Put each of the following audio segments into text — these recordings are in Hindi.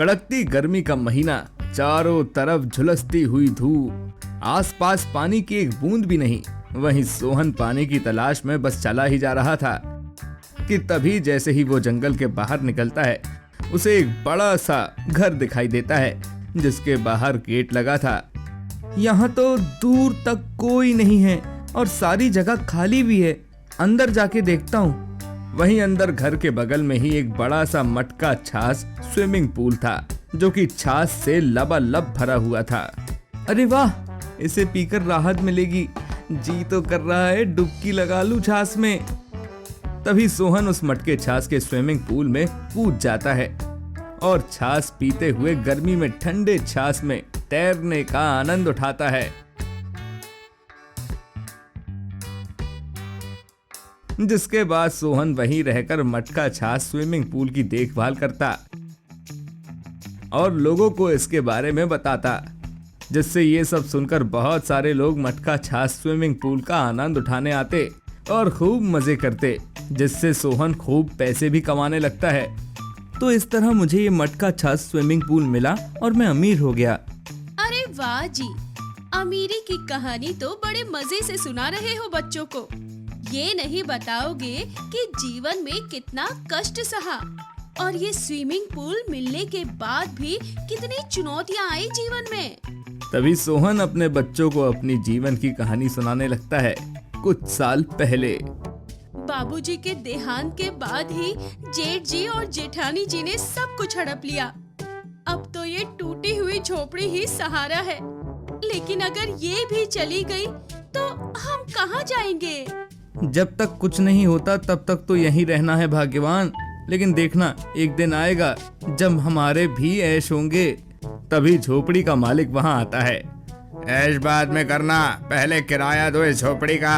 कड़कती गर्मी का महीना, चारों तरफ झुलसती हुई धूप, आसपास पानी की एक बूंद भी नहीं। वहीं सोहन पानी की तलाश में बस चला ही जा रहा था कि तभी जैसे ही वो जंगल के बाहर निकलता है, उसे एक बड़ा सा घर दिखाई देता है जिसके बाहर गेट लगा था। यहाँ तो दूर तक कोई नहीं है और सारी जगह खाली भी है। अंदर जाके देखता हूँ। वहीं अंदर घर के बगल में ही एक बड़ा सा मटका छाछ स्विमिंग पूल था जो कि छाछ से लबालब भरा हुआ था। अरे वाह, इसे पीकर राहत मिलेगी। जी तो कर रहा है डुबकी लगा लूं छाछ में। तभी सोहन उस मटके छाछ के स्विमिंग पूल में कूद जाता है और छाछ पीते हुए गर्मी में ठंडे छाछ में तैरने का आनंद उठाता है। जिसके बाद सोहन वहीं रहकर मटका छाछ स्विमिंग पूल की देखभाल करता और लोगों को इसके बारे में बताता, जिससे ये सब सुनकर बहुत सारे लोग मटका छाछ स्विमिंग पूल का आनंद उठाने आते और खूब मजे करते, जिससे सोहन खूब पैसे भी कमाने लगता है। तो इस तरह मुझे ये मटका छाछ स्विमिंग पूल मिला और मैं अमीर हो गया। अरे वाह जी, अमीरी की कहानी तो बड़े मजे से सुना रहे हो बच्चों को। ये नहीं बताओगे कि जीवन में कितना कष्ट सहा और ये स्विमिंग पूल मिलने के बाद भी कितनी चुनौतियां आई जीवन में। तभी सोहन अपने बच्चों को अपनी जीवन की कहानी सुनाने लगता है। कुछ साल पहले बाबूजी के देहांत के बाद ही जेठ जी और जेठानी जी ने सब कुछ हड़प लिया। अब तो ये टूटी हुई झोपड़ी ही सहारा है। लेकिन अगर ये भी चली गई तो हम कहाँ जाएंगे? जब तक कुछ नहीं होता तब तक तो यहीं रहना है भाग्यवान। लेकिन देखना, एक दिन आएगा जब हमारे भी ऐश होंगे। तभी झोपड़ी का मालिक वहाँ आता है। ऐश बाद में करना, पहले किराया दो इस झोपड़ी का,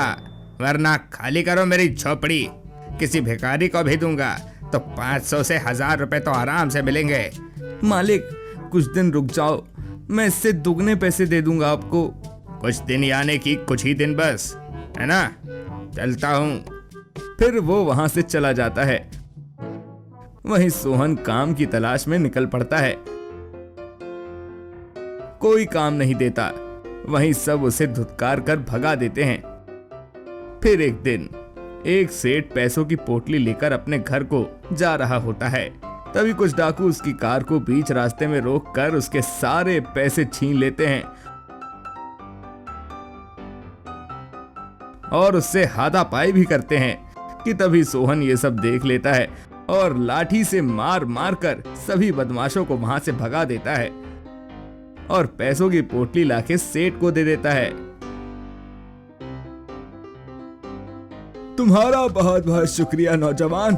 वरना खाली करो मेरी झोपड़ी। किसी भिखारी को भी दूंगा तो 500 से 1000 रुपए तो आराम से मिलेंगे। मालिक, कुछ दिन रुक जाओ, मैं इससे दुगने पैसे दे दूंगा आपको। कुछ दिन यानी कि कुछ ही दिन बस, है ना? चलता हूँ। फिर वो वहां से चला जाता है। वहीं सोहन काम की तलाश में निकल पड़ता है। कोई काम नहीं देता। वहीं सब उसे धुतकार कर भगा देते हैं। फिर एक दिन एक सेठ पैसों की पोटली लेकर अपने घर को जा रहा होता है। तभी कुछ डाकू उसकी कार को बीच रास्ते में रोककर उसके सारे पैसे छीन लेते हैं और उससे हाथापाई भी करते हैं। कि तभी सोहन ये सब देख लेता है और लाठी से मार मार कर सभी बदमाशों को वहां से भगा देता है और पैसों की पोटली लाके सेठ को दे देता है। तुम्हारा बहुत बहुत शुक्रिया नौजवान।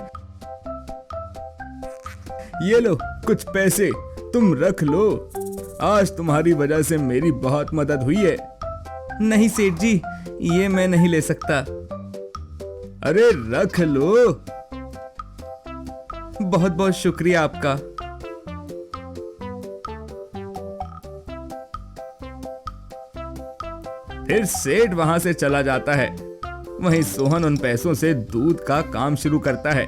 ये लो कुछ पैसे, तुम रख लो। आज तुम्हारी वजह से मेरी बहुत मदद हुई है। नहीं सेठ जी, ये मैं नहीं ले सकता। अरे रख लो। बहुत बहुत शुक्रिया आपका। फिर सेठ वहां से चला जाता है। वहीं सोहन उन पैसों से दूध का काम शुरू करता है।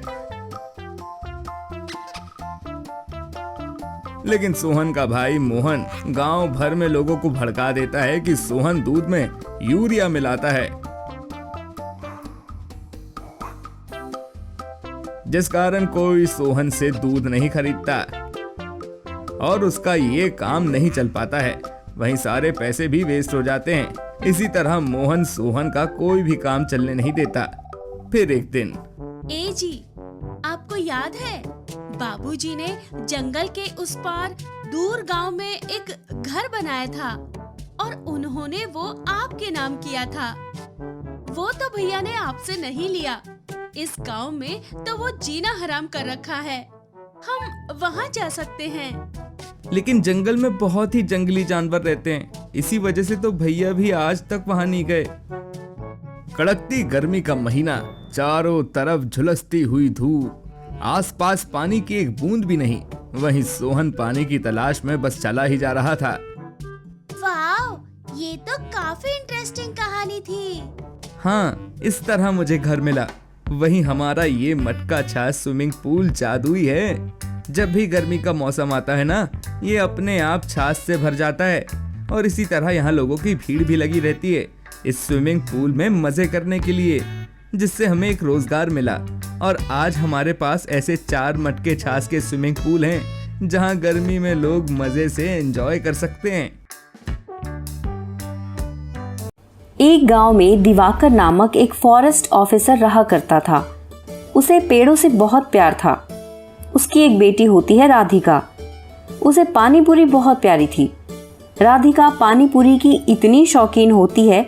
लेकिन सोहन का भाई मोहन गांव भर में लोगों को भड़का देता है कि सोहन दूध में यूरिया मिलाता है, जिस कारण कोई सोहन से दूध नहीं खरीदता और उसका ये काम नहीं चल पाता है। वहीं सारे पैसे भी वेस्ट हो जाते हैं। इसी तरह मोहन सोहन का कोई भी काम चलने नहीं देता। फिर एक दिन, ए जी, आपको याद है बाबूजी ने जंगल के उस पार दूर गांव में एक घर बनाया था और उन्होंने वो आपके नाम किया था। वो तो भैया ने आपसे नहीं लिया। इस गांव में तो वो जीना हराम कर रखा है। हम वहाँ जा सकते हैं। लेकिन जंगल में बहुत ही जंगली जानवर रहते हैं। इसी वजह से तो भैया भी आज तक वहाँ नहीं गए। कड़कती गर्मी का महीना, चारों तरफ झुलसती हुई धूप, आसपास पानी की एक बूंद भी नहीं। वहीं सोहन पानी की तलाश में बस चला ही जा रहा था। वाव, ये तो काफी इंटरेस्टिंग कहानी थी। हाँ, इस तरह मुझे घर मिला। वहीं हमारा ये मटका छाछ स्विमिंग पूल जादुई है। जब भी गर्मी का मौसम आता है ना, ये अपने आप छाछ से भर जाता है। और इसी तरह यहाँ लोगों की भीड़ भी लगी रहती है इस स्विमिंग पूल में मजे करने के लिए, जिससे हमें एक रोजगार मिला। और आज हमारे पास ऐसे 4 मटके छाछ के स्विमिंग पूल हैं जहाँ गर्मी में लोग मजे से एंजॉय कर सकते हैं। एक गांव में दिवाकर नामक एक फॉरेस्ट ऑफिसर रहा करता था। उसे पेड़ों से बहुत प्यार था। उसकी एक बेटी होती है राधिका। उसे पानी पूरी बहुत प्यारी थी। राधिका पानी पूरी की इतनी शौकीन होती है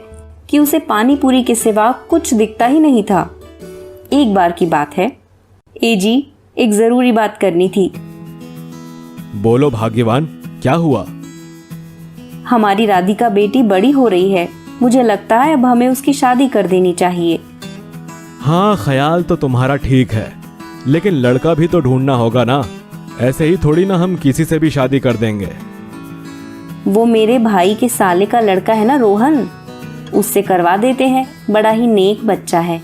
कि उसे पानी पूरी के सिवा कुछ दिखता ही नहीं था। एक बार की बात है। ए जी, एक जरूरी बात करनी थी। बोलो भाग्यवान, क्या हुआ? हमारी राधिका बेटी बड़ी हो रही है। मुझे लगता है अब हमें उसकी शादी कर देनी चाहिए। हाँ, ख्याल तो तुम्हारा ठीक है, लेकिन लड़का भी तो ढूंढना होगा ना। ऐसे ही थोड़ी ना हम किसी से भी शादी कर देंगे। वो मेरे भाई के साले का लड़का है ना रोहन, उससे करवा देते हैं। बड़ा ही नेक बच्चा है।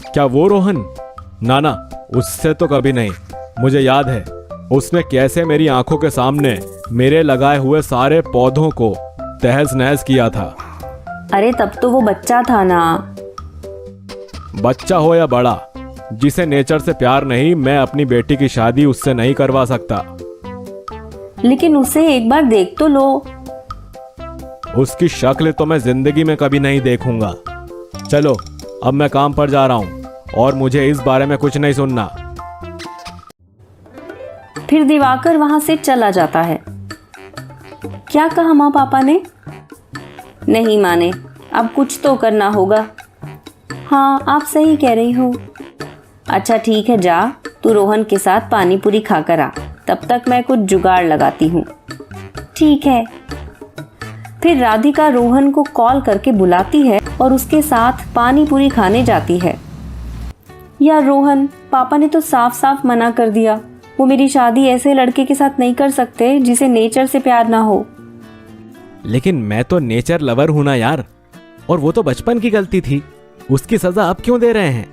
क्या वो रोहन? ना, उससे तो कभी नहीं। मुझे याद है उसने कैसे मेरी आंखों के सामने मेरे लगाए हुए सारे पौधों को तहस नहस किया था। अरे तब तो वो बच्चा था ना। बच्चा हो या बड़ा, जिसे नेचर से प्यार नहीं, मैं अपनी बेटी की शादी उससे नहीं करवा सकता। लेकिन उसे एक बार देख तो लो। उसकी शक्ल तो मैं जिंदगी में कभी नहीं देखूंगा। चलो, अब मैं काम पर जा रहा हूं और मुझे इस बारे में कुछ नहीं सुनना। फिर दिवाकर वहां से चला जाता है। क्या कहा माँ पापा ने? नहीं माने। अब कुछ तो करना होगा। हाँ, आप सही कह रही हो। अच्छा ठीक है, जा तू रोहन के साथ पानी पूरी खाकर आ। तब तक मैं कुछ जुगाड़ लगाती हूँ। ठीक है। फिर राधिका रोहन को कॉल करके बुलाती है और उसके साथ पानी पूरी खाने जाती है। यार रोहन, पापा ने तो साफ साफ मना कर दिया। वो मेरी शादी ऐसे लड़के के साथ नहीं कर सकते जिसे नेचर से प्यार ना हो। लेकिन मैं तो नेचर लवर हूं ना यार, और वो तो बचपन की गलती थी। उसकी सजा अब क्यों दे रहे हैं?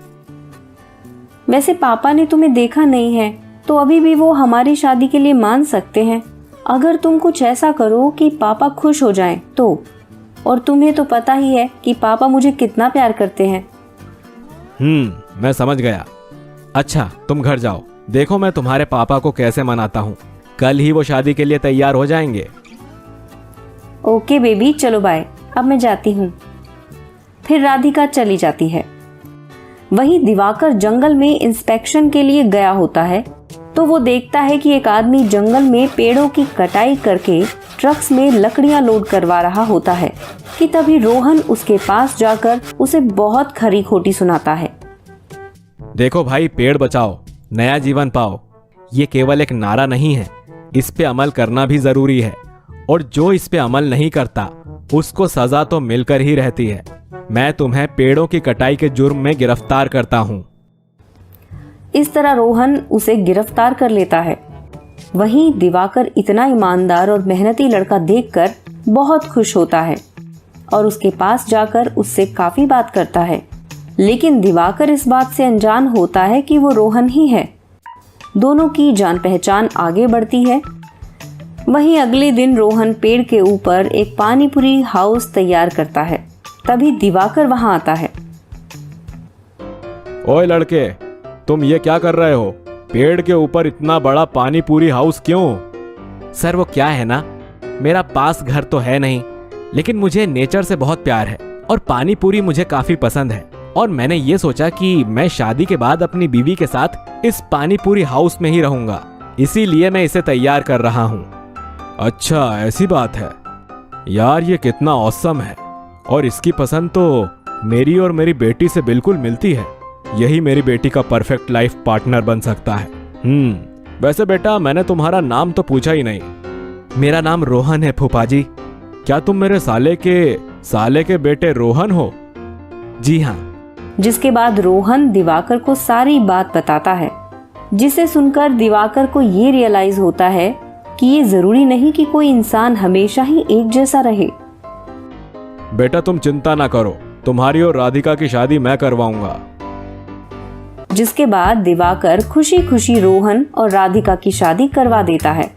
वैसे पापा ने तुम्हें देखा नहीं है तो अभी भी वो हमारी शादी के लिए मान सकते हैं, अगर तुम कुछ ऐसा करो कि पापा खुश हो जाएं तो। और तुम्हें तो पता ही है कि पापा मुझे कितना प्यार करते हैं। मैं समझ गया। अच्छा, तुम घर जाओ, देखो मैं तुम्हारे पापा को कैसे मनाता हूँ। कल ही वो शादी के लिए तैयार हो जाएंगे। ओके बेबी, चलो बाय, अब मैं जाती हूँ। फिर राधिका चली जाती है। वहीं दिवाकर जंगल में इंस्पेक्शन के लिए गया होता है तो वो देखता है कि एक आदमी जंगल में पेड़ों की कटाई करके ट्रक्स में लकड़ियां लोड करवा रहा होता है कि तभी रोहन उसके पास जाकर उसे बहुत खरी खोटी सुनाता है। देखो भाई, पेड़ बचाओ, नया जीवन पाओ, ये केवल एक नारा नहीं है, इस पे अमल करना भी जरूरी है। और जो इस पे अमल नहीं करता उसको सजा तो मिलकर ही रहती है। मैं तुम्हें पेड़ों की कटाई के जुर्म में गिरफ्तार करता हूँ। इस तरह रोहन उसे गिरफ्तार कर लेता है। वहीं दिवाकर इतना ईमानदार और मेहनती लड़का देखकर बहुत खुश होता है और उसके पास जाकर उससे काफी बात करता है। लेकिन दिवाकर इस बात से अनजान होता है कि वो रोहन ही है। दोनों की जान पहचान आगे बढ़ती है। वहीं अगले दिन रोहन पेड़ के ऊपर एक पानीपुरी हाउस तैयार करता है। तभी दिवाकर वहां आता है। ओए लड़के, तुम ये क्या कर रहे हो? पेड़ के ऊपर इतना बड़ा पानी पूरी हाउस क्यों? सर वो क्या है ना, मेरा पास घर तो है नहीं, लेकिन मुझे नेचर से बहुत प्यार है और पानी पूरी मुझे काफी पसंद है। और मैंने ये सोचा कि मैं शादी के बाद अपनी बीवी के साथ इस पानी पूरी हाउस में ही रहूंगा, इसीलिए मैं इसे तैयार कर रहा हूँ। अच्छा ऐसी बात है यार, ये कितना ऑसम है और इसकी पसंद तो मेरी और मेरी बेटी से बिल्कुल मिलती है। यही मेरी बेटी का परफेक्ट लाइफ पार्टनर बन सकता है। वैसे बेटा, मैंने तुम्हारा नाम तो पूछा ही नहीं। मेरा नाम रोहन है फूफा जी। क्या तुम मेरे साले के बेटे रोहन हो? जी हाँ। जिसके बाद रोहन दिवाकर को सारी बात बताता है, जिसे सुनकर दिवाकर को ये रियलाइज होता है कि ये जरूरी नहीं कि कोई इंसान हमेशा ही एक जैसा रहे। बेटा तुम चिंता ना करो, तुम्हारी और राधिका की शादी मैं करवाऊंगा। जिसके बाद दिवाकर खुशी खुशी रोहन और राधिका की शादी करवा देता है।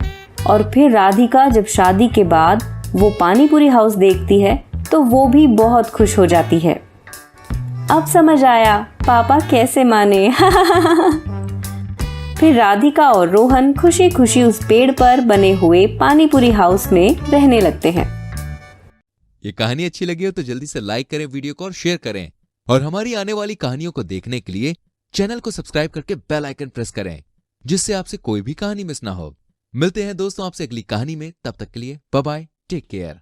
और फिर राधिका जब शादी के बाद वो पानीपुरी हाउस देखती है तो वो भी बहुत खुश हो जाती है। अब समझ आया पापा कैसे माने। फिर राधिका और रोहन खुशी खुशी उस पेड़ पर बने हुए पानीपुरी हाउस में रहने लगते हैं। ये कहानी अच्छी लगी हो तो जल्दी से लाइक करें वीडियो को और शेयर करें, और हमारी आने वाली कहानियों को देखने के लिए चैनल को सब्सक्राइब करके बेल आइकन प्रेस करें, जिससे आपसे कोई भी कहानी मिस ना हो। मिलते हैं दोस्तों आपसे अगली कहानी में, तब तक के लिए बाय बाय, टेक केयर।